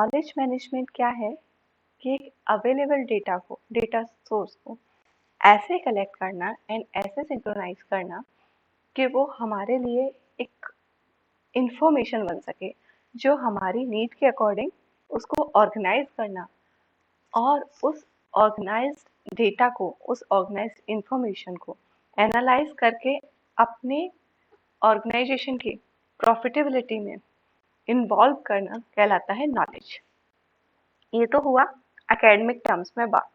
Knowledge management क्या है कि अवेलेबल डेटा सोर्स को ऐसे कलेक्ट करना एंड ऐसे सिंक्रोनाइज करना कि वो हमारे लिए एक इंफॉर्मेशन बन सके, जो हमारी नीड के अकॉर्डिंग उसको ऑर्गेनाइज करना और उस ऑर्गेनाइज्ड डेटा को, उस ऑर्गेनाइज्ड इंफॉर्मेशन को एनालाइज करके अपने ऑर्गेनाइजेशन की प्रॉफिटेबिलिटी में इन्वॉल्व करना कहलाता है नॉलेज। ये तो हुआ एकेडमिक टर्म्स में बात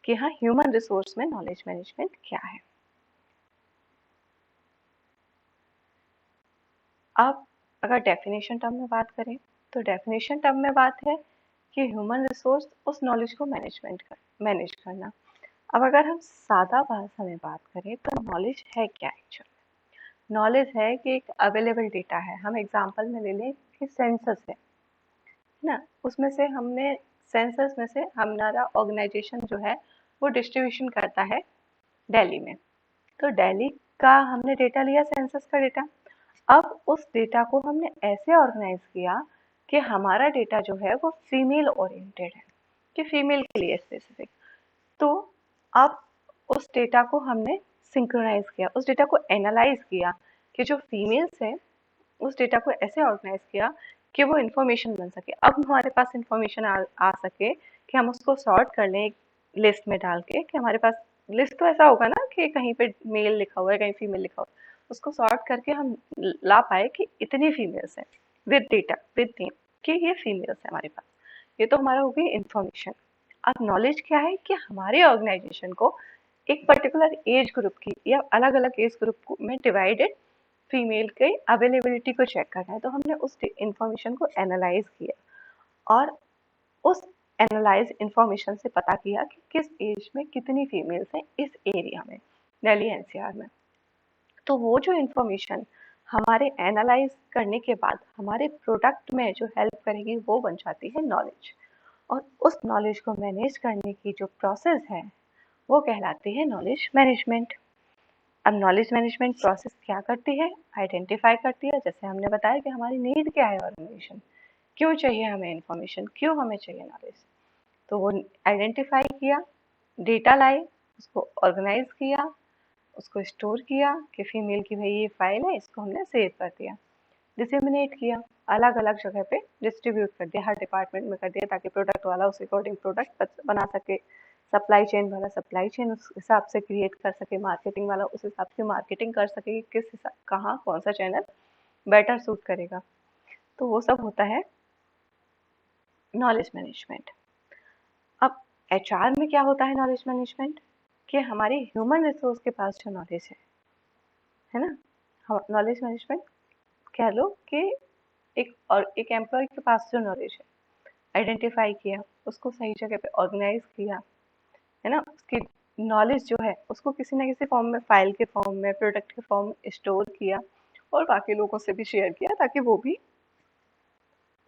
कि हाँ, ह्यूमन रिसोर्स में नॉलेज मैनेजमेंट क्या है। अब अगर डेफिनेशन टर्म में बात करें तो डेफिनेशन टर्म में बात है कि ह्यूमन रिसोर्स उस नॉलेज को मैनेज करना। अब अगर हम सादा भाषा में बात करें तो नॉलेज है क्या एक्चुअली? नॉलेज है कि एक अवेलेबल डेटा है। हम एग्जांपल में ले लें कि सेंसस है ना, उसमें से हमने सेंसस में से हमारा ऑर्गेनाइजेशन जो है वो डिस्ट्रीब्यूशन करता है दिल्ली में। तो दिल्ली का हमने डेटा लिया, सेंसस का डेटा। अब उस डेटा को हमने ऐसे ऑर्गेनाइज किया कि हमारा डेटा जो है वो फीमेल ओरिएंटेड है, कि फीमेल के लिए स्पेसिफिक। तो अब उस डेटा को हमने सिंक्रोनाइज किया, उस डेटा को एनालाइज किया कि जो फीमेल्स है उस डेटा को ऐसे ऑर्गेनाइज किया कि वो इंफॉर्मेशन बन सके। अब हमारे पास इंफॉर्मेशन आ सके कि हम उसको सॉर्ट कर लें एक लिस्ट में डाल के, कि हमारे पास लिस्ट तो ऐसा होगा ना कि कहीं पे मेल लिखा हुआ है, कहीं फीमेल लिखा हुआ है, उसको सॉर्ट करके हम ला पाए कि इतनी फीमेल्स हैं विद डेटा, विद नेम, कि ये फीमेल्स है हमारे पास। ये तो हमारा हो गई इंफॉर्मेशन। अब नॉलेज क्या है कि हमारे ऑर्गेनाइजेशन को एक पर्टिकुलर एज ग्रुप की या अलग अलग एज ग्रुप में डिवाइडेड फीमेल के अवेलेबिलिटी को चेक करना है। तो हमने उस इंफॉर्मेशन को एनालाइज किया और उस एनालाइज इंफॉर्मेशन से पता किया कि किस एज में कितनी फीमेल्स हैं इस एरिया में, दिल्ली एनसीआर में। तो वो जो इंफॉर्मेशन हमारे एनालाइज करने के बाद हमारे प्रोडक्ट में जो हेल्प करेगी वो बन जाती है नॉलेज। और उस नॉलेज को मैनेज करने की जो प्रोसेस है वो कहलाती है नॉलेज मैनेजमेंट। अब नॉलेज मैनेजमेंट प्रोसेस क्या करती है? आइडेंटिफाई करती है, जैसे हमने बताया कि हमारी नीड क्या है ऑर्गेनाइजेशन, क्यों चाहिए हमें इंफॉर्मेशन, क्यों हमें चाहिए नॉलेज। तो वो आइडेंटिफाई किया, डेटा लाए, उसको ऑर्गेनाइज किया, उसको स्टोर किया कि फीमेल की भाई ये फाइल है, इसको हमने सेव कर दिया, डिसेमिनेट किया, अलग अलग जगह पे डिस्ट्रीब्यूट कर दिया, हर डिपार्टमेंट में कर दिया, ताकि प्रोडक्ट वाला उस अकॉर्डिंग प्रोडक्ट बना सके, सप्लाई चेन वाला सप्लाई चेन उस हिसाब से क्रिएट कर सके, मार्केटिंग वाला उस हिसाब से मार्केटिंग कर सके, किस हिसाब कहाँ कौन सा चैनल बेटर सूट करेगा। तो वो सब होता है नॉलेज मैनेजमेंट। अब एचआर में क्या होता है नॉलेज मैनेजमेंट? कि हमारी ह्यूमन रिसोर्स के पास जो नॉलेज है ना, नॉलेज मैनेजमेंट कह लो कि एक एम्प्लॉय के पास जो नॉलेज है, आइडेंटिफाई किया, उसको सही जगह पे ऑर्गेनाइज किया, है ना, उसकी नॉलेज जो है उसको किसी ना किसी फॉर्म में, फाइल के फॉर्म में, प्रोडक्ट के फॉर्म में स्टोर किया और बाकी लोगों से भी शेयर किया, ताकि वो भी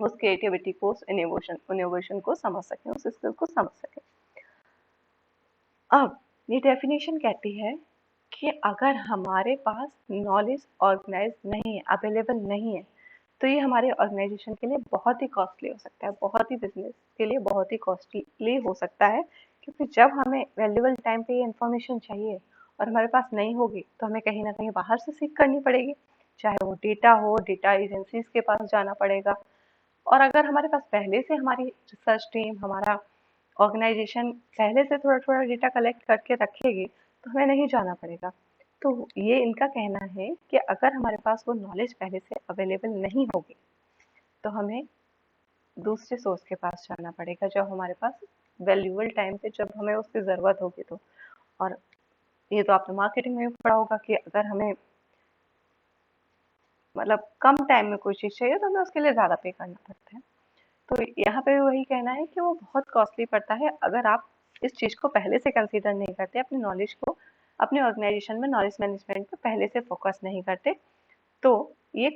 उस क्रिएटिविटी को, उस इनोवेशन को समझ सकें, उस स्किल को समझ सकें। अब ये डेफिनेशन कहती है कि अगर हमारे पास नॉलेज ऑर्गेनाइज नहीं है, अवेलेबल नहीं है, तो ये हमारे ऑर्गेनाइजेशन के लिए बहुत ही कॉस्टली हो सकता है, बहुत ही बिजनेस के लिए बहुत ही कॉस्टली हो सकता है। क्योंकि जब हमें वैल्यूबल टाइम पे ये इन्फॉर्मेशन चाहिए और हमारे पास नहीं होगी, तो हमें कहीं ना कहीं बाहर से सीख करनी पड़ेगी, चाहे वो डेटा हो, डेटा एजेंसीज के पास जाना पड़ेगा। और अगर हमारे पास पहले से हमारी रिसर्च टीम, हमारा ऑर्गेनाइजेशन पहले से थोड़ा थोड़ा डेटा कलेक्ट करके रखेगी, तो हमें नहीं जाना पड़ेगा। तो ये इनका कहना है कि अगर हमारे पास वो नॉलेज पहले से अवेलेबल नहीं होगी, तो हमें दूसरे सोर्स के पास जाना पड़ेगा, जब हमारे पास वैल्यूबल टाइम पे जब हमें उसकी ज़रूरत होगी तो। और ये तो आपने मार्केटिंग में भी पढ़ा होगा कि अगर हमें मतलब कम टाइम में कोई चीज़ चाहिए तो हमें उसके लिए ज़्यादा पे करना पड़ता है। तो यहाँ पे वही कहना है कि वो बहुत कॉस्टली पड़ता है अगर आप इस चीज़ को पहले से कंसीडर नहीं करते, अपनी नॉलेज को, अपने ऑर्गेनाइजेशन में नॉलेज मैनेजमेंट पे पहले से फोकस नहीं करते, तो ये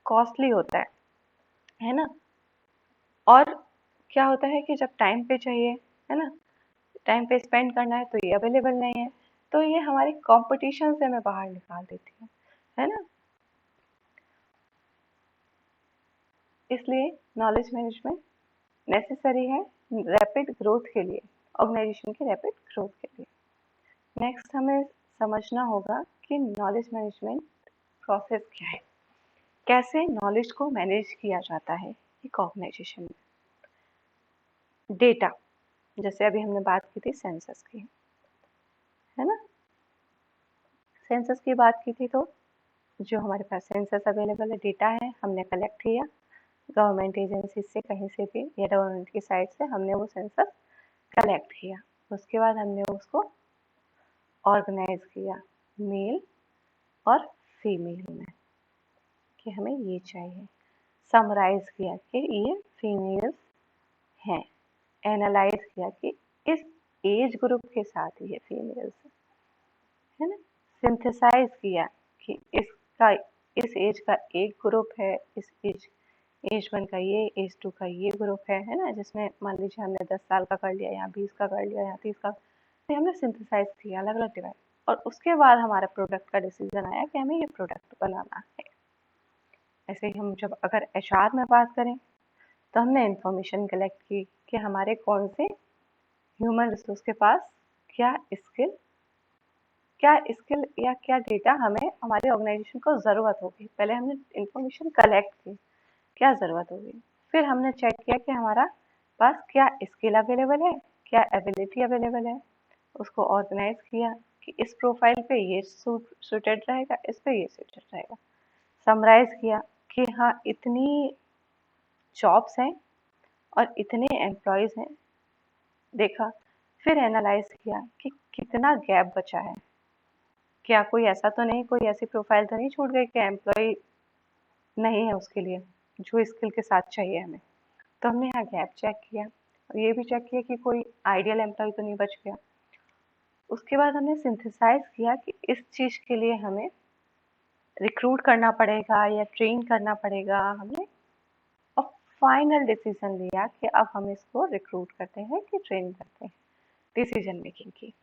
कॉस्टली होता है ना। और क्या होता है कि जब टाइम पे चाहिए, है ना, टाइम पे स्पेंड करना है, तो ये अवेलेबल नहीं है, तो ये हमारी कंपटीशन से हमें बाहर निकाल देती है ना। इसलिए नॉलेज मैनेजमेंट नेसेसरी है रैपिड ग्रोथ के लिए, ऑर्गेनाइजेशन की रैपिड ग्रोथ के लिए। नेक्स्ट हमें समझना होगा कि नॉलेज मैनेजमेंट प्रोसेस क्या है, कैसे नॉलेज को मैनेज किया जाता है एक ऑर्गेनाइजेशन में। डेटा, जैसे अभी हमने बात की थी सेंसस की, है ना। सेंसस की बात की थी तो जो हमारे पास सेंसस अवेलेबल है, डेटा है, हमने कलेक्ट किया गवर्नमेंट एजेंसी से, कहीं से भी या गवर्नमेंट की साइड से हमने वो सेंसस कलेक्ट किया। उसके बाद हमने उसको ऑर्गेनाइज किया मेल और फीमेल में कि हमें ये चाहिए, समराइज किया कि ये फीमेल्स हैं, एनालाइज किया कि इस एज ग्रुप के साथ ये फीमेल्स है ना, सिंथेसाइज किया कि इसका इस एज का एक ग्रुप है, इस एज 1 का ये, एज 2 का ये ग्रुप है ना, जिसमें मान लीजिए हमने 10 साल का कर लिया, यहाँ 20 का कर लिया, यहाँ 30 का, तो हमने सिंथेसाइज किया, अलग अलग डिवाइड, और उसके बाद हमारा प्रोडक्ट का डिसीजन आया कि हमें ये प्रोडक्ट बनाना है। ऐसे ही हम जब अगर एचआर में बात करें तो हमने इंफॉर्मेशन कलेक्ट की कि हमारे कौन से ह्यूमन रिसोर्स के पास क्या स्किल या क्या डेटा हमें हमारे ऑर्गेनाइजेशन को ज़रूरत होगी। पहले हमने इंफॉर्मेशन कलेक्ट की, क्या ज़रूरत होगी, फिर हमने चेक किया कि हमारा पास क्या स्किल अवेलेबल है, क्या एबिलिटी अवेलेबल है, उसको ऑर्गेनाइज किया कि इस प्रोफाइल पे ये सूटेड रहेगा, इस पे ये सूटेड रहेगा, समराइज किया कि हाँ इतनी जॉब्स हैं और इतने एम्प्लॉयज़ हैं, देखा, फिर एनालाइज किया कि कितना गैप बचा है, क्या कोई ऐसा तो नहीं, कोई ऐसी प्रोफाइल तो नहीं छूट गई कि एम्प्लॉय नहीं है उसके लिए जो स्किल के साथ चाहिए हमें। तो हमने यहाँ गैप चेक किया और ये भी चेक किया कि कोई आइडियल एम्प्लॉय तो नहीं बच गया। उसके बाद हमने सिंथेसाइज किया कि इस चीज़ के लिए हमें रिक्रूट करना पड़ेगा या ट्रेन करना पड़ेगा हमने, और फाइनल डिसीजन लिया कि अब हम इसको रिक्रूट करते हैं कि ट्रेन करते हैं, डिसीजन मेकिंग की।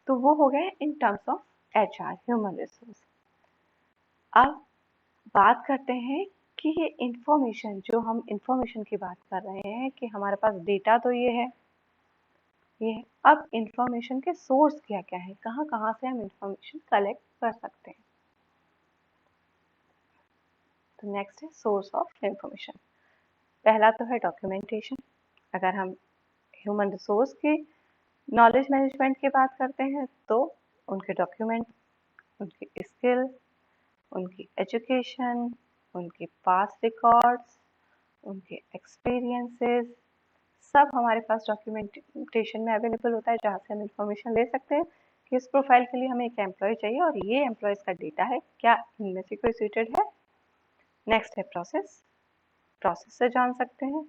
तो वो हो गया in terms of HR, human resource. अब बात करते हैं कि ये इंफॉर्मेशन, जो हम इंफॉर्मेशन की बात कर रहे हैं कि हमारे पास डेटा तो ये है, अब इंफॉर्मेशन के सोर्स क्या क्या है, कहाँ कहाँ से हम इंफॉर्मेशन कलेक्ट कर सकते हैं। तो नेक्स्ट है सोर्स ऑफ इंफॉर्मेशन। पहला तो है डॉक्यूमेंटेशन। अगर हम ह्यूमन रिसोर्स की नॉलेज मैनेजमेंट की बात करते हैं तो उनके डॉक्यूमेंट, उनकी स्किल, उनकी एजुकेशन, उनके पास्ट रिकॉर्ड्स, उनके एक्सपीरियंसेस, सब हमारे पास डॉक्यूमेंटेशन में अवेलेबल होता है, जहाँ से हम इंफॉर्मेशन ले सकते हैं कि इस प्रोफाइल के लिए हमें एक एम्प्लॉय चाहिए और ये एम्प्लॉयज़ का डेटा है, क्या इनमें से कोई सूटेड है। नेक्स्ट है प्रोसेस। प्रोसेस से जान सकते हैं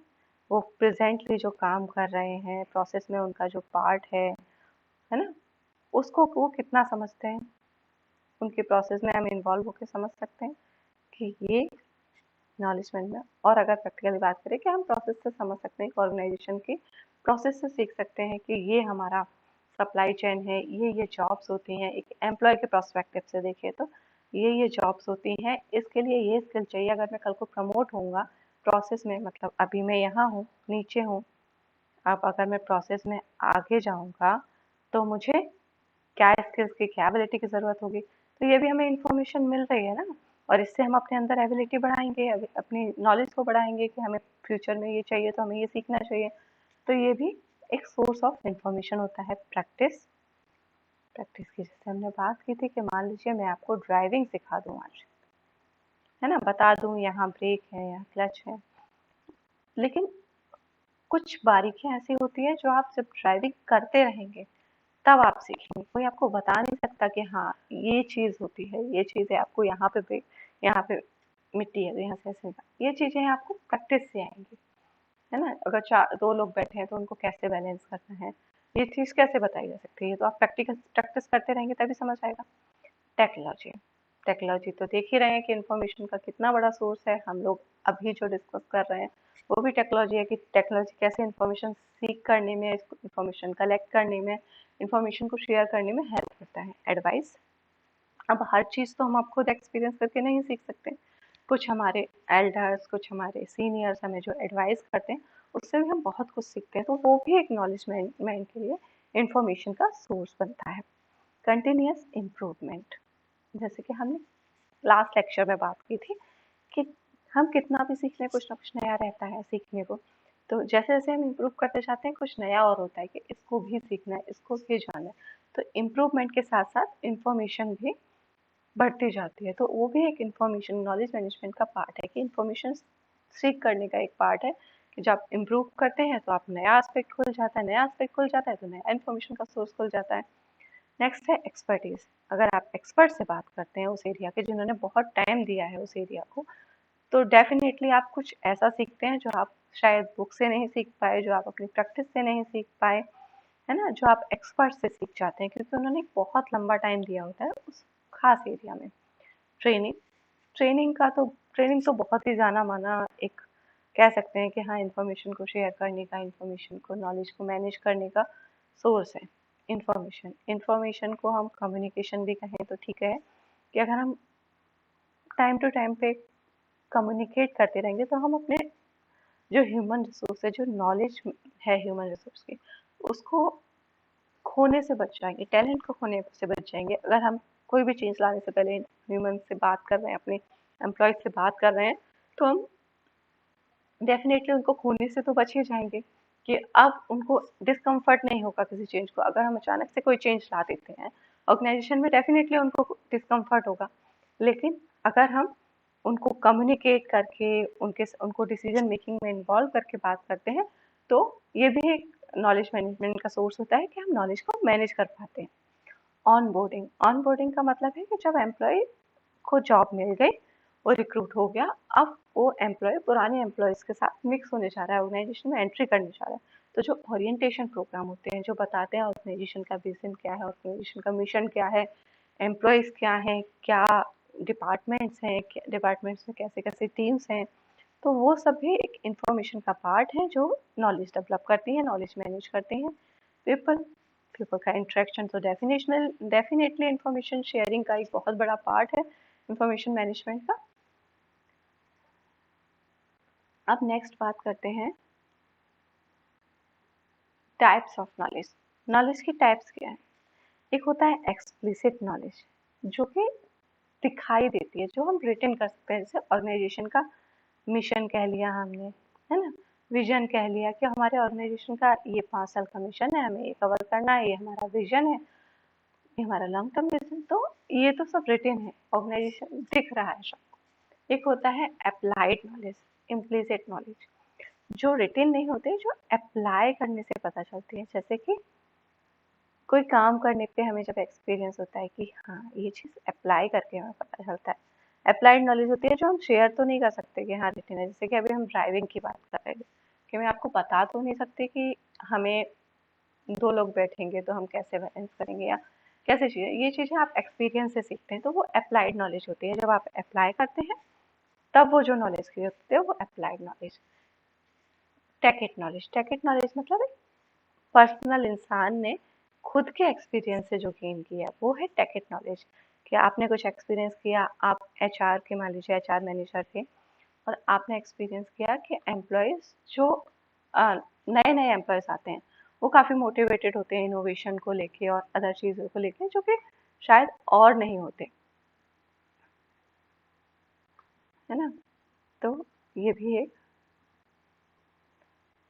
वो प्रेजेंटली जो काम कर रहे हैं, प्रोसेस में उनका जो पार्ट है ना, उसको वो कितना समझते हैं, उनके प्रोसेस में हम इन्वॉल्व होकर समझ सकते हैं कि ये नॉलेज में। और अगर प्रैक्टिकली बात करें कि हम प्रोसेस से समझ सकते हैं, ऑर्गेनाइजेशन की प्रोसेस से सीख सकते हैं कि ये हमारा सप्लाई चेन है, ये जॉब्स होती हैं, एक एम्प्लॉय के प्रोस्पेक्टिव से देखें तो ये जॉब्स होती हैं, इसके लिए ये स्किल चाहिए। अगर मैं कल को प्रमोट होऊंगा प्रोसेस में, मतलब अभी मैं यहाँ हूँ, नीचे हूँ, अब अगर मैं प्रोसेस में आगे जाऊँगा तो मुझे क्या स्किल्स की, क्या एबिलिटी की ज़रूरत होगी, तो ये भी हमें इंफॉर्मेशन मिल रही है ना। और इससे हम अपने अंदर एबिलिटी बढ़ाएंगे, अपनी नॉलेज को बढ़ाएंगे कि हमें फ्यूचर में ये चाहिए तो हमें ये सीखना चाहिए। तो ये भी एक सोर्स ऑफ इंफॉर्मेशन होता है। प्रैक्टिस, प्रैक्टिस की जैसे हमने बात की थी कि मान लीजिए मैं आपको ड्राइविंग सिखा दूँ आज, है ना, बता दूँ यहाँ ब्रेक है, यहाँ क्लच है, लेकिन कुछ बारीकियाँ ऐसी होती है जो आप जब ड्राइविंग करते रहेंगे तब आप सीखेंगे। कोई आपको बता नहीं सकता कि हाँ ये चीज़ होती है, ये चीज़ है, आपको यहाँ पे ब्रेक, यहाँ पे मिट्टी है, यहाँ से ऐसे ये चीज़ें आपको प्रैक्टिस से आएंगी, है ना। अगर दो लोग बैठे हैं तो उनको कैसे बैलेंस करना है, ये चीज़ कैसे बताई जा सकती है, तो आप प्रैक्टिस करते रहेंगे तभी समझ आएगा। टेक्नोलॉजी, टेक्नोलॉजी तो देख ही रहे हैं कि इंफॉर्मेशन का कितना बड़ा सोर्स है। हम लोग अभी जो डिस्कस कर रहे हैं वो भी टेक्नोलॉजी है कि टेक्नोलॉजी कैसे इंफॉर्मेशन सीख करने में, इंफॉर्मेशन कलेक्ट करने में, इंफॉर्मेशन को शेयर करने में हेल्प करता है। एडवाइस, अब हर चीज़ तो हम आप खुद एक्सपीरियंस करके नहीं सीख सकते, कुछ हमारे एल्डर्स, कुछ हमारे सीनियर्स हमें जो एडवाइस करते हैं उससे भी हम बहुत कुछ सीखते हैं, तो वो भी एक नॉलेजमेंट के लिए इंफॉर्मेशन का सोर्स बनता है। कंटिन्यूअस इम्प्रूवमेंट, जैसे कि हमने लास्ट लेक्चर में बात की थी कि हम कितना भी सीख लें, कुछ ना कुछ नया रहता है सीखने को। तो जैसे जैसे हम इम्प्रूव करते जाते हैं, कुछ नया और होता है कि इसको भी सीखना है, इसको भी जानना है। तो इम्प्रूवमेंट के साथ साथ इंफॉर्मेशन भी बढ़ती जाती है। तो वो भी एक इंफॉर्मेशन नॉलेज मैनेजमेंट का पार्ट है कि इंफॉर्मेशन सीख करने का एक पार्ट है कि जब इम्प्रूव करते हैं तो आप नया एस्पेक्ट खुल जाता है, नया एस्पेक्ट खुल जाता है तो नया इन्फॉर्मेशन का सोर्स खुल जाता है। नेक्स्ट है एक्सपर्टीज। अगर आप एक्सपर्ट से बात करते हैं उस एरिया के, जिन्होंने बहुत टाइम दिया है उस एरिया को, तो डेफिनेटली आप कुछ ऐसा सीखते हैं जो आप शायद बुक से नहीं सीख पाए, जो आप अपनी प्रैक्टिस से नहीं सीख पाए, है ना, जो आप एक्सपर्ट से सीख जाते हैं क्योंकि उन्होंने एक बहुत लंबा टाइम दिया होता है उस खास एरिया में। ट्रेनिंग, ट्रेनिंग तो बहुत ही जाना माना एक कह सकते हैं कि हाँ, इंफॉर्मेशन को शेयर करने का, इंफॉर्मेशन को, नॉलेज को मैनेज करने का सोर्स है। इंफॉर्मेशन इंफॉर्मेशन को हम कम्युनिकेशन भी कहें तो ठीक है कि अगर हम टाइम टू टाइम पे कम्युनिकेट करते रहेंगे तो हम अपने जो ह्यूमन रिसोर्स है, जो नॉलेज है ह्यूमन रिसोर्स की, उसको खोने से बच जाएंगे, टैलेंट को खोने से बच जाएंगे। अगर हम कोई भी चेंज लाने से पहले ह्यूमन से बात कर रहे हैं, अपने एम्प्लॉयज से बात कर रहे हैं, तो हम डेफिनेटली उनको खोने से तो बच ही जाएंगे कि अब उनको डिस्कम्फर्ट नहीं होगा किसी चेंज को। अगर हम अचानक से कोई चेंज ला देते हैं ऑर्गेनाइजेशन में, डेफिनेटली उनको डिस्कम्फर्ट होगा। लेकिन अगर हम उनको कम्युनिकेट करके उनको डिसीजन मेकिंग में इन्वॉल्व करके बात करते हैं, तो ये भी एक नॉलेज मैनेजमेंट का सोर्स होता है कि हम नॉलेज को मैनेज कर पाते हैं। ऑन बोर्डिंग का मतलब है कि जब एम्प्लॉय को जॉब मिल गई, वो रिक्रूट हो गया, अब वो एम्प्लॉय पुराने एम्प्लॉयज के साथ मिक्स होने जा रहा है, ऑर्गेनाइजेशन में एंट्री करने जा रहा है। तो जो ओरिएंटेशन प्रोग्राम होते हैं, जो बताते हैं ऑर्गेनाइजेशन का विजन क्या है, ऑर्गेनाइजेशन का मिशन क्या है, एम्प्लॉयज क्या हैं, क्या डिपार्टमेंट्स हैं, डिपार्टमेंट्स में कैसे कैसे टीम्स हैं, तो वो सब भी एक इंफॉर्मेशन का पार्ट है जो नॉलेज डेवलप करती है, नॉलेज मैनेज करती हैं। पीपल पीपल का इंटरेक्शन तो डेफिनेटली इंफॉर्मेशन शेयरिंग का एक बहुत बड़ा पार्ट है इंफॉर्मेशन मैनेजमेंट का। अब नेक्स्ट बात करते हैं टाइप्स ऑफ नॉलेज। नॉलेज की टाइप्स क्या है? एक होता है एक्सप्लिसिट नॉलेज, जो कि दिखाई देती है, जो हम रिटन कर सकते हैं, जैसे ऑर्गेनाइजेशन का मिशन कह लिया हमने, है ना, विजन कह लिया कि हमारे ऑर्गेनाइजेशन का ये 5 साल का मिशन है, हमें ये कवर करना है, ये हमारा विजन है, ये हमारा लॉन्ग टर्म विजन। तो ये तो सब रिटन है, ऑर्गेनाइजेशन दिख रहा है सब। एक होता है अप्लाइड नॉलेज, इम्प्लिसिट नॉलेज, जो रिटन नहीं होते, जो अप्लाई करने से पता चलती है। जैसे कि कोई काम करने पे हमें जब एक्सपीरियंस होता है कि हाँ, ये चीज़ अप्लाई करके हमें पता चलता है। अप्लाइड नॉलेज होती है जो हम शेयर तो नहीं कर सकते कि हाँ रिटन है। जैसे कि अभी हम ड्राइविंग की बात कर रहे थे कि मैं आपको बता तो नहीं सकती कि हमें 2 लोग बैठेंगे तो हम कैसे बैलेंस करेंगे या कैसे चीज़ें, ये चीज़ें आप एक्सपीरियंस से सीखते हैं, तो वो अप्लाइड नॉलेज होती है। जब आप अप्लाई करते हैं तब वो जो नॉलेज क्रिएट होती है वो अप्लाइड नॉलेज। टेकिट नॉलेज मतलब एक पर्सनल इंसान ने खुद के एक्सपीरियंस से जो गेन किया वो है टेकिट नॉलेज। कि आपने कुछ एक्सपीरियंस किया, आप एचआर के, मान लीजिए एचआर मैनेजर थे, और आपने एक्सपीरियंस किया कि एम्प्लॉयज जो नए नए एम्प्लॉयज आते हैं वो काफ़ी मोटिवेटेड होते हैं इनोवेशन को लेके और अदर चीज़ों को लेके, जो कि शायद और नहीं होते, है ना। तो ये भी एक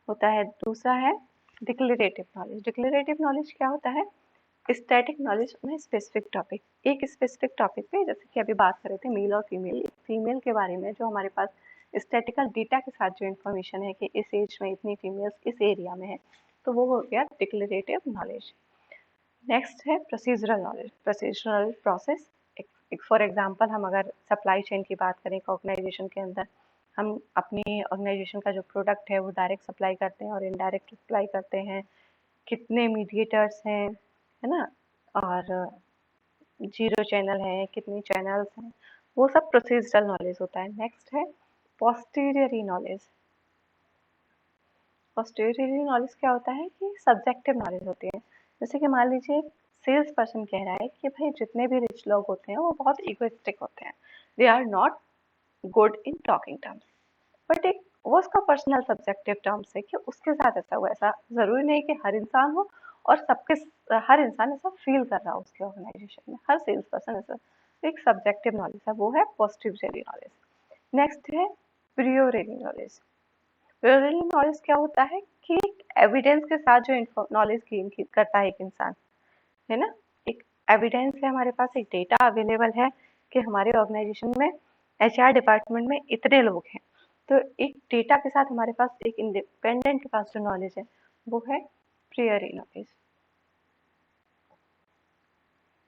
होता है। दूसरा है डिक्लेरेटिव नॉलेज। डिक्लेरेटिव नॉलेज क्या होता है? स्टैटिक नॉलेज में स्पेसिफिक टॉपिक, एक स्पेसिफिक टॉपिक पे, जैसे कि अभी बात कर रहे थे मेल और फीमेल, फीमेल के बारे में जो हमारे पास स्टैटिकल डेटा के साथ जो इन्फॉर्मेशन है कि इस एज में इतनी फीमेल्स इस एरिया में है, तो वो हो गया डिक्लेरेटिव नॉलेज। नेक्स्ट है प्रोसीजरल नॉलेज, प्रोसीजरल प्रोसेस। एक फॉर एग्जांपल हम अगर सप्लाई चेन की बात करें, ऑर्गेनाइजेशन के अंदर हम अपनी ऑर्गेनाइजेशन का जो प्रोडक्ट है वो डायरेक्ट सप्लाई करते हैं और इनडायरेक्ट सप्लाई करते हैं, कितने मीडिएटर्स हैं, है ना, और जीरो चैनल है, कितनी चैनल्स हैं, वो सब प्रोसीजरल नॉलेज होता है। नेक्स्ट है पोस्टीरियरी नॉलेज। पोस्टीरियरी नॉलेज क्या होता है कि सब्जेक्टिव नॉलेज होती है। जैसे कि मान लीजिए सेल्स पर्सन कह रहा है कि भाई जितने भी रिच लोग होते हैं वो बहुत इगोइस्टिक होते हैं, they are not good in talking terms. But एक वो उसका पर्सनल सब्जेक्टिव टर्म्स है कि उसके साथ ऐसा हुआ। ऐसा जरूरी नहीं कि हर इंसान हो और हर इंसान ऐसा फील कर रहा हो उसके ऑर्गेनाइजेशन में, हर सेल्स पर्सन ऐसा। तो एक सब्जेक्टिव नॉलेज है, वो है पोस्टिवरी नॉलेज। नेक्स्ट है प्रियोरी नॉलेज। प्रियोरी नॉलेज क्या होता है कि एविडेंस के साथ जो नॉलेज गेन करता है एक इंसान, है ना। एक एविडेंस है हमारे पास, एक डेटा अवेलेबल है कि हमारे ऑर्गेनाइजेशन में एचआर डिपार्टमेंट में इतने लोग हैं। तो एक डेटा के साथ हमारे पास एक इंडिपेंडेंट के पास जो नॉलेज है वो है प्रियरी नॉलेज।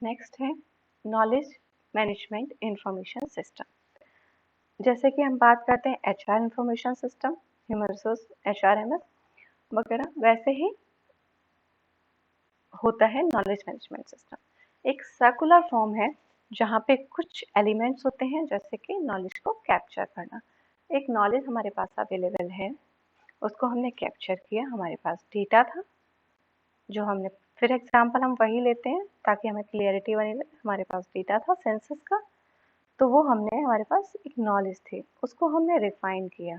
नेक्स्ट है नॉलेज मैनेजमेंट इंफॉर्मेशन सिस्टम। जैसे कि हम बात करते हैं HR information system, human resource, HRMS वगैरह, वैसे ही होता है नॉलेज मैनेजमेंट सिस्टम। एक सर्कुलर फॉर्म है जहाँ पे कुछ एलिमेंट्स होते हैं, जैसे कि नॉलेज को कैप्चर करना। एक नॉलेज हमारे पास अवेलेबल है, उसको हमने कैप्चर किया, हमारे पास डेटा था जो हमने, फिर एग्जांपल हम वही लेते हैं ताकि हमें क्लियरिटी बनी रहे। हमारे पास डेटा था सेंसस का, तो वो हमने, हमारे पास एक नॉलेज थी, उसको हमने रिफाइन किया।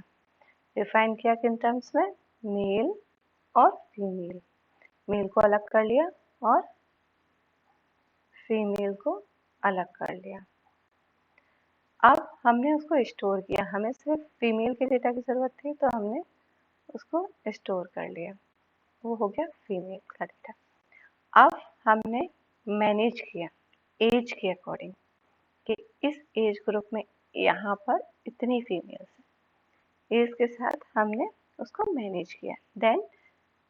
रिफाइन किया किन टर्म्स में? मेल और फीमेल। मेल को अलग कर लिया और फीमेल को अलग कर लिया। अब हमने उसको स्टोर किया, हमें सिर्फ फीमेल के डेटा की जरूरत थी तो हमने उसको स्टोर कर लिया, वो हो गया फीमेल का डेटा। अब हमने मैनेज किया एज के अकॉर्डिंग कि इस एज ग्रुप में यहाँ पर इतनी फीमेल्स हैं, एज के साथ हमने उसको मैनेज किया। देन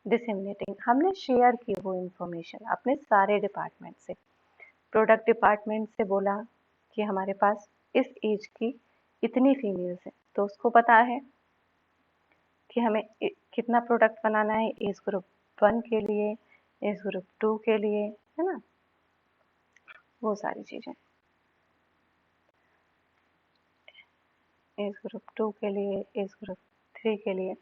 डिसेमिनेटिंग, हमने शेयर की वो इंफॉर्मेशन अपने सारे डिपार्टमेंट से। प्रोडक्ट डिपार्टमेंट से बोला कि हमारे पास इस एज की इतनी फीमेल्स हैं, तो उसको पता है कि हमें कितना प्रोडक्ट बनाना है एज ग्रुप 1 के लिए, एज ग्रुप 2 के लिए, है ना, वो सारी चीजें। एज ग्रुप 2 के लिए, एज ग्रुप 3 के लिए।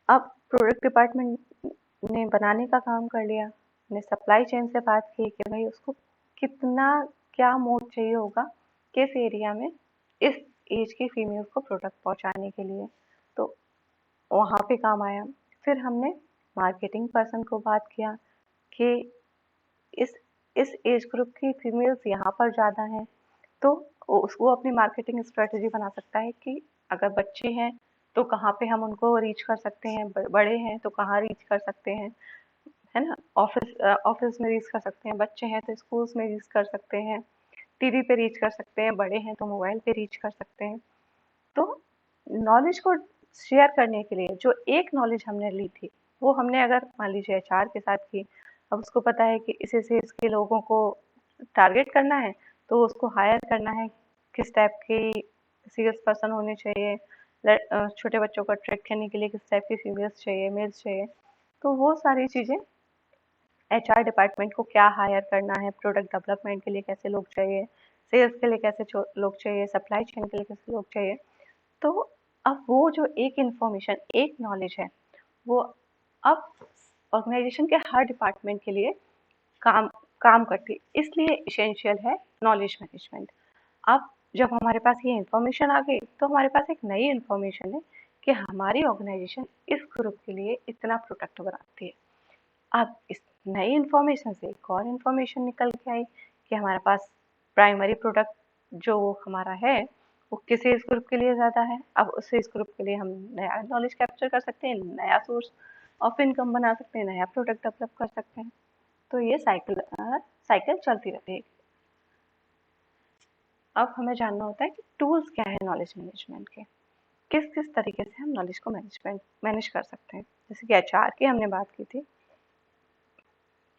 अब प्रोडक्ट डिपार्टमेंट ने बनाने का काम कर लिया, ने सप्लाई चेन से बात की कि भाई उसको कितना, क्या मोड चाहिए होगा किस एरिया में इस एज की फीमेल को प्रोडक्ट पहुंचाने के लिए, तो वहाँ पे काम आया। फिर हमने मार्केटिंग पर्सन को बात किया कि इस इस एज ग्रुप की फीमेल्स यहाँ पर ज़्यादा हैं, तो वो अपनी मार्केटिंग स्ट्रेटजी बना सकता है कि अगर बच्चे हैं तो कहाँ पे हम उनको रीच कर सकते हैं, बड़े हैं तो कहाँ रीच कर सकते हैं, है ना। ऑफिस में रीच कर सकते हैं, बच्चे हैं तो स्कूल्स में रीच कर सकते हैं, टीवी पे रीच कर सकते हैं, बड़े हैं तो मोबाइल पे रीच कर सकते हैं। तो नॉलेज को शेयर करने के लिए जो एक नॉलेज हमने ली थी, वो हमने अगर मान लीजिए एचआर के साथ की, अब उसको पता है कि इस एज के लोगों को टारगेट करना है, तो उसको हायर करना है, किस टाइप की सीरियस पर्सन होने चाहिए, छोटे बच्चों को अट्रैक्ट करने के लिए किस टाइप की फीमेल्स चाहिए, मेल्स चाहिए। तो वो सारी चीज़ें एचआर डिपार्टमेंट को क्या हायर करना है, प्रोडक्ट डेवलपमेंट के लिए कैसे लोग चाहिए, सेल्स के लिए कैसे लोग चाहिए, सप्लाई चेन के लिए कैसे लोग चाहिए। तो अब वो जो एक इंफॉर्मेशन, एक नॉलेज है, वो अब ऑर्गेनाइजेशन के हर डिपार्टमेंट के लिए काम काम करती है, इसलिए इसेंशियल है नॉलेज मैनेजमेंट। अब जब हमारे पास ये इंफॉर्मेशन आ गई तो हमारे पास एक नई इंफॉर्मेशन है कि हमारी ऑर्गेनाइजेशन इस ग्रुप के लिए इतना प्रोडक्ट बनाती है। अब इस नई इंफॉर्मेशन से एक और इंफॉर्मेशन निकल के आई कि हमारे पास प्राइमरी प्रोडक्ट जो हमारा है वो किस एज ग्रुप के लिए ज़्यादा है। अब उस एज ग्रुप के लिए हम नया नॉलेज कैप्चर कर सकते हैं, नया सोर्स ऑफ इनकम बना सकते हैं, नया प्रोडक्ट डेवलप कर सकते हैं। तो ये साइकिल चलती रहती है। अब हमें जानना होता है कि टूल्स क्या है नॉलेज मैनेजमेंट के, किस किस तरीके से हम नॉलेज को मैनेज कर सकते हैं। जैसे कि एचआर की हमने बात की थी,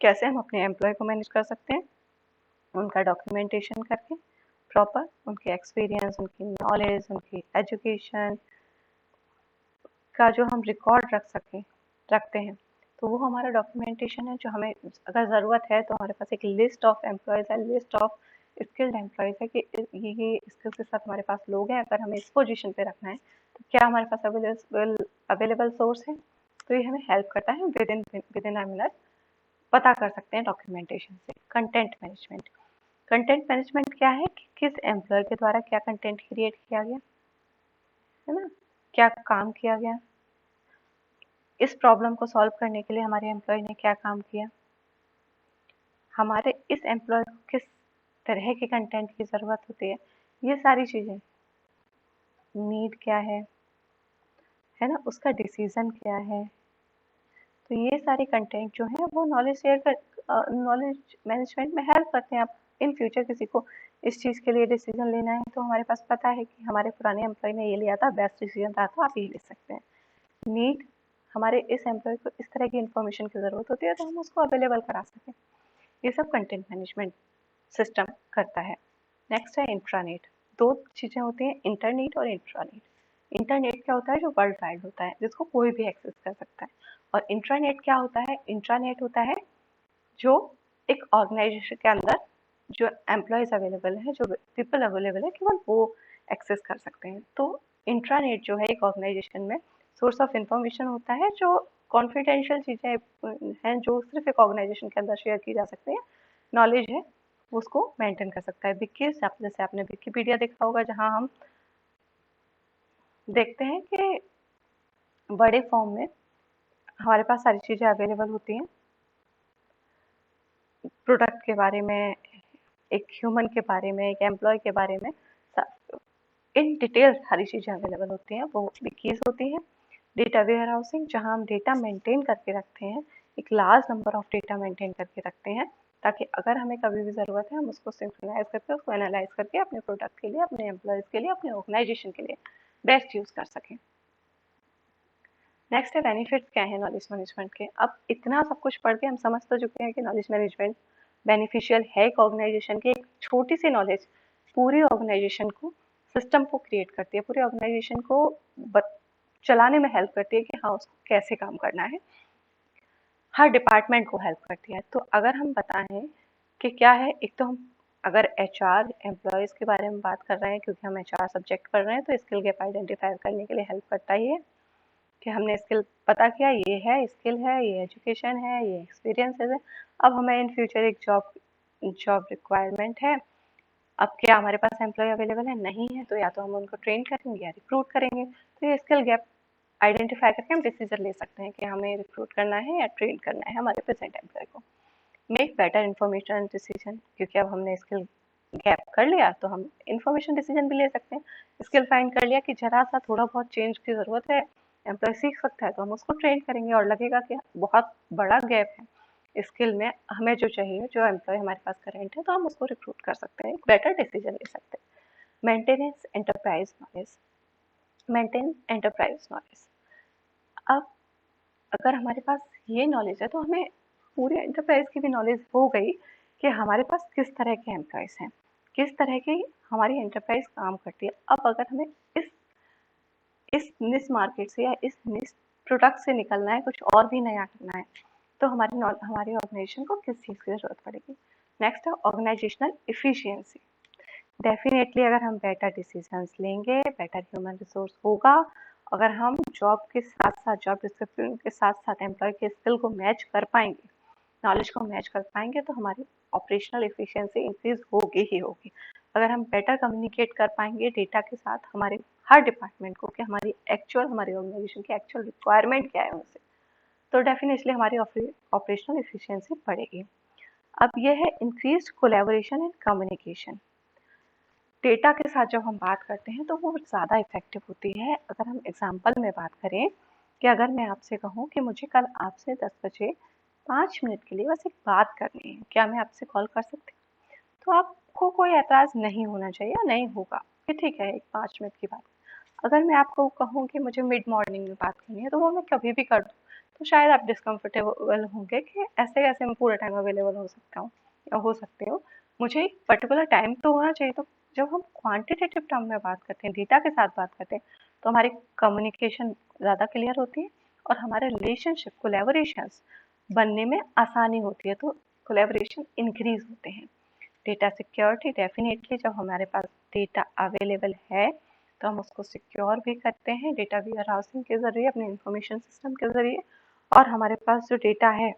कैसे हम अपने एम्प्लॉय को मैनेज कर सकते हैं, उनका डॉक्यूमेंटेशन करके प्रॉपर, उनके एक्सपीरियंस, उनकी नॉलेज, उनकी एजुकेशन का जो हम रिकॉर्ड रखते हैं, तो वो हमारा डॉक्यूमेंटेशन है। जो हमें अगर ज़रूरत है तो हमारे पास एक लिस्ट ऑफ एम्प्लॉयज़ है, लिस्ट ऑफ स्किल्ड एम्प्लॉयज़ है कि ये स्किल्स के साथ हमारे पास लोग हैं, अगर हमें इस पोजीशन पे रखना है तो क्या हमारे पास अवेलेबल सोर्स है। तो ये हमें हेल्प करता है विद इन अ मिनट पता कर सकते हैं डॉक्यूमेंटेशन से। कंटेंट मैनेजमेंट, कंटेंट मैनेजमेंट क्या है कि किस एम्प्लॉयर के द्वारा क्या कंटेंट क्रिएट किया गया, है ना। क्या काम किया गया, इस प्रॉब्लम को सॉल्व करने के लिए हमारे एम्प्लॉय ने क्या काम किया, हमारे इस एम्प्लॉय को किस तरह के कंटेंट की ज़रूरत होती है, ये सारी चीज़ें, नीड क्या है ना, उसका डिसीजन क्या है। तो ये सारे कंटेंट जो है वो नॉलेज मैनेजमेंट में हेल्प करते हैं। आप इन फ्यूचर किसी को इस चीज़ के लिए डिसीजन लेना है तो हमारे पास पता है कि हमारे पुराने एम्प्लॉय ने ये लिया था, बेस्ट डिसीजन रहा था, आप ये ले सकते हैं। नीड, हमारे इस एम्प्लॉय को इस तरह की इंफॉर्मेशन की ज़रूरत होती है तो हम उसको अवेलेबल करा सकें। ये सब कंटेंट मैनेजमेंट सिस्टम करता है। नेक्स्ट है इंट्रानेट। दो चीज़ें होती हैं, इंटरनेट और इंट्रानेट। इंटरनेट क्या होता है, जो वर्ल्ड वाइड होता है, जिसको कोई भी एक्सेस कर सकता है। और इंट्रानेट क्या होता है, इंट्रानेट होता है जो एक ऑर्गेनाइजेशन के अंदर जो एम्प्लॉयज अवेलेबल है, जो पीपल अवेलेबल है, केवल वो एक्सेस कर सकते हैं। तो इंट्रानेट जो है एक ऑर्गेनाइजेशन में सोर्स ऑफ इंफॉर्मेशन होता है, जो कॉन्फिडेंशियल चीज़ें हैं जो सिर्फ एक ऑर्गेनाइजेशन के अंदर शेयर की जा सकती हैं, नॉलेज है उसको मेंटेन कर सकता है। जैसे आपने विकिपीडिया देखा होगा, जहाँ हम देखते हैं कि बड़े फॉर्म में हमारे पास सारी चीज़ें अवेलेबल होती हैं, प्रोडक्ट के बारे में, एक ह्यूमन के बारे में, एक एम्प्लॉय के बारे में, इन डिटेल सारी चीज़ें अवेलेबल होती हैं, वो विकीज होती हैं। डेटा वेयर हाउसिंग, जहाँ हम डेटा मेंटेन करके रखते हैं, एक large number of data maintain करके रखते हैं, ताकि अगर हमें कभी भी ज़रूरत है हम उसको सिंक्रोनाइज करके, उसको एनालाइज करके अपने प्रोडक्ट के लिए, अपने एम्प्लॉयज़ के लिए, अपने ऑर्गेनाइजेशन के लिए बेस्ट यूज़ कर सकें। नेक्स्ट है बेनिफिट्स क्या है नॉलेज मैनेजमेंट के। अब इतना सब कुछ पढ़ के हम समझ तो चुके हैं कि नॉलेज मैनेजमेंट बेनिफिशियल है एक ऑर्गेनाइजेशन की। एक छोटी सी नॉलेज पूरी ऑर्गेनाइजेशन को, सिस्टम को क्रिएट करती है, पूरे ऑर्गेनाइजेशन को चलाने में हेल्प करती है कि हाँ उसको कैसे काम करना है, हर डिपार्टमेंट को हेल्प करती है। तो अगर हम बताएं कि क्या है, एक तो हम अगर एचआर एम्प्लॉयज़ के बारे में बात कर रहे हैं, क्योंकि हम एचआर सब्जेक्ट पढ़ रहे हैं, तो स्किल गैप आइडेंटिफाई करने के लिए हेल्प करता ही है कि हमने स्किल पता किया, ये है स्किल है, ये एजुकेशन है, ये एक्सपीरियंस है। अब हमें इन फ्यूचर एक जॉब रिक्वायरमेंट है। अब क्या हमारे पास एम्प्लॉय अवेलेबल है, नहीं है, तो या तो हम उनको ट्रेन करेंगे या रिक्रूट करेंगे। तो ये स्किल गैप आइडेंटिफाई करके हम डिसीजन ले सकते हैं कि हमें रिक्रूट करना है या ट्रेन करना है हमारे प्रेजेंट एम्प्लॉय को। मेक बेटर इन्फॉर्मेशन डिसीजन, क्योंकि अब हमने स्किल गैप कर लिया तो हम इंफॉर्मेशन डिसीजन भी ले सकते हैं। स्किल फाइंड कर लिया कि जरा सा थोड़ा बहुत चेंज की ज़रूरत है, एम्प्लॉय सीख सकता है, तो हम उसको ट्रेन करेंगे। और लगेगा कि बहुत बड़ा गैप है स्किल में, हमें जो चाहिए, जो एम्प्लॉय हमारे पास करेंट है, तो हम उसको रिक्रूट कर सकते हैं, एक बेटर डिसीजन ले सकते हैं। Maintenance enterprise knowledge, maintain enterprise knowledge. अब अगर हमारे पास ये नॉलेज है तो हमें पूरी एंटरप्राइज की भी नॉलेज हो गई कि हमारे पास किस तरह के एम्प्लॉयज हैं, किस तरह की हमारी एंटरप्राइज काम करती है। अब अगर हमें इस निश मार्केट से या इस निश प्रोडक्ट से निकलना है, कुछ और भी नया करना है, तो हमारी ऑर्गेनाइजेशन को किस चीज़ की ज़रूरत पड़ेगी। नेक्स्ट है ऑर्गेनाइजेशनल इफिशियंसी। डेफिनेटली अगर हम बेटर डिसीजंस लेंगे, बेटर ह्यूमन रिसोर्स होगा। अगर हम जॉब के साथ साथ, जॉब डिस्क्रिप्शन के साथ साथ एम्प्लॉय के स्किल को मैच कर पाएंगे, नॉलेज को मैच कर पाएंगे, तो हमारी ऑपरेशनल एफिशिएंसी इंक्रीज होगी ही होगी। अगर हम बेटर कम्युनिकेट कर पाएंगे डेटा के साथ हमारे हर डिपार्टमेंट को कि हमारी ऑर्गेनाइजेशन की एक्चुअल रिक्वायरमेंट क्या है उनसे, तो डेफिनेटली हमारी ऑपरेशनल एफिशिएंसी बढ़ेगी। अब यह है increased collaboration and communication. Data के साथ जब हम बात करते हैं तो वो ज़्यादा इफेक्टिव होती है। अगर हम एग्जाम्पल में बात करें कि अगर मैं आपसे कहूँ कि मुझे कल आपसे 10 बजे 5 मिनट के लिए बस एक बात करनी है, क्या मैं आपसे कॉल कर सकती हूँ? तो आपको कोई एतराज़ नहीं होना चाहिए, या नहीं होगा कि ठीक है एक 5 मिनट की बात। अगर मैं आपको कहूँ कि मुझे मिड मॉर्निंग में बात करनी है, तो वो मैं कभी भी कर दूँ, तो शायद आप डिस्कम्फर्टेबल होंगे कि ऐसे कैसे मैं पूरा टाइम अवेलेबल हो सकता हूँ या हो सकते हो। मुझे एक पर्टिकुलर टाइम तो होना चाहिए। तो जब हम क्वांटिटेटिव टर्म में बात करते हैं, डेटा के साथ बात करते हैं, तो हमारी कम्युनिकेशन ज़्यादा क्लियर होती है और हमारे रिलेशनशिप, कोलैबोरेशंस बनने में आसानी होती है, तो कोलैबोरेशन इंक्रीज होते हैं। डेटा सिक्योरिटी, डेफिनेटली जब हमारे पास डेटा अवेलेबल है तो हम उसको सिक्योर भी करते हैं डेटा वेयर हाउसिंग के ज़रिए, अपने इंफॉर्मेशन सिस्टम के ज़रिए। और हमारे पास जो डेटा है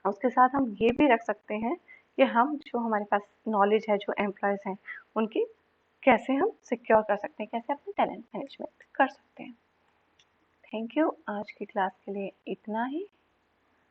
उसके साथ हम ये भी रख सकते हैं कि हम जो हमारे पास नॉलेज है, जो एम्प्लॉयज़ हैं, उनकी कैसे हम सिक्योर कर सकते हैं, कैसे अपने टैलेंट मैनेजमेंट कर सकते हैं। थैंक यू, आज की क्लास के लिए इतना ही।